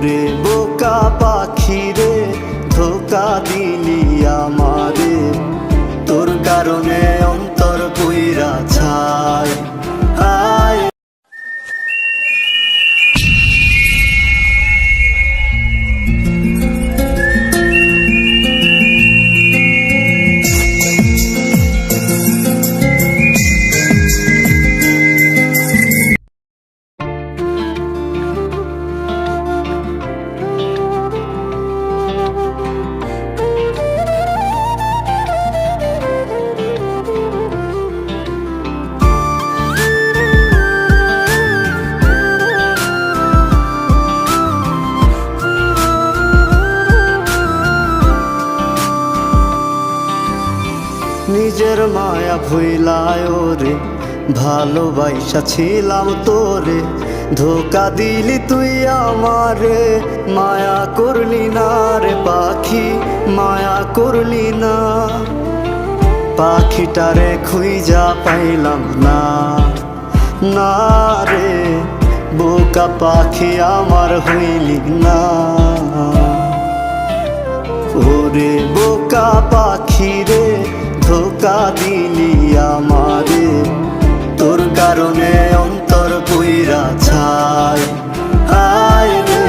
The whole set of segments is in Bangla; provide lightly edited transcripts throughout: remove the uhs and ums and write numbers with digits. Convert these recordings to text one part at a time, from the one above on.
ওরে বোকা পাখি রে, ধোকা দিলি আমারে, তোর কারণে অন্তর পুইরা ছাই। হায় নিজের মায়া ভুইলায় রে, ভালোবাসা ছিলাম তোরে, ধোকা দিলি তুই আমারে, মায়া করলি না রে পাখি, মায়া করলি না। পাখিটারে খুঁজা পাইলাম না, না রে বোকা পাখি আমার হইলি না। ওরে বোকা পাখি রে, ধোকা দিলি আমারে, তোর কারণে অন্তর পুইরা ছাই। হায় রে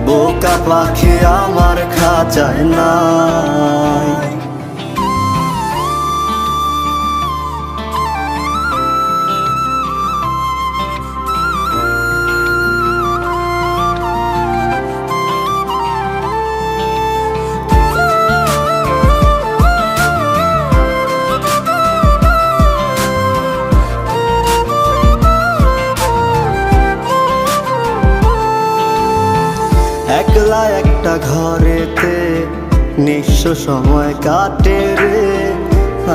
বোকা পাখি আমার খাঁচায় নাই। একলা একটা ঘরেতে নিঃস্ব সময় কাটে রে,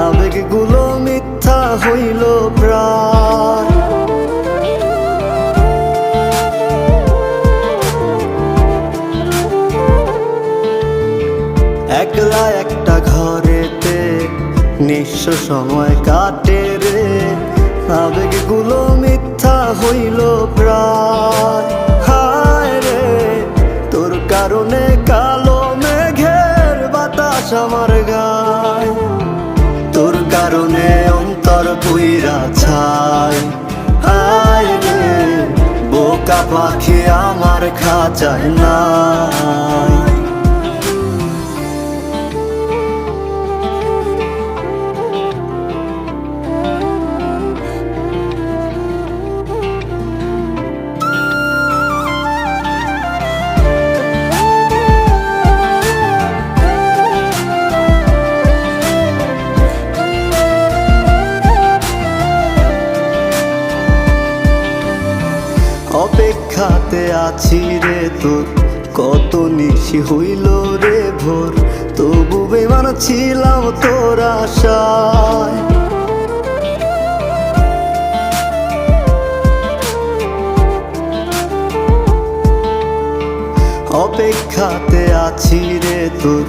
আবেগগুলো মিথ্যা হইল প্রায়। একলা একটা ঘরেতে নিঃস্ব সময় কাটে রে, আবেগগুলো মিথ্যা হইল প্রায়। হায় রে তোর কারণে কালো মেঘের বাতাস আমার গায়, তোর কারণে অন্তর পুইরা ছাই। হায় রে বোকা পাখি আমার খাঁচায় নাই। অপেক্ষাতে আছি রে তোর, কত নিশি হইল রে ভোর, তবু বেমান ছিলাম তোর আশায়। অপেক্ষাতে আছি রে তোর,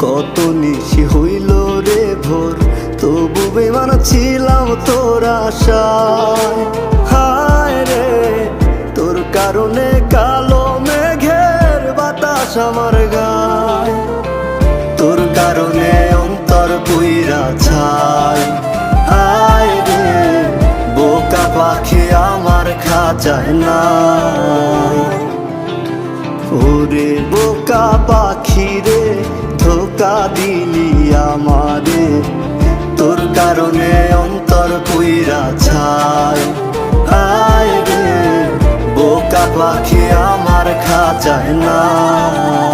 কত নিশি হইল রে ভোর, তবু বেমান ছিলাম তোর আশায়। হায় রে তোর কারণে কালো মেঘের বাতাস আমার গায়, তোর কারণে অন্তর পুইরা ছাই। হায় রে বোকা পাখি আমার খাঁচায় নাই। ওরে বোকা পাখি রে, ধোকা দিলি আমারে, তোর কারণে অন্তর পুইরা ছাই। হায় রে বোকা পাখি আমার খাঁচায় নাই।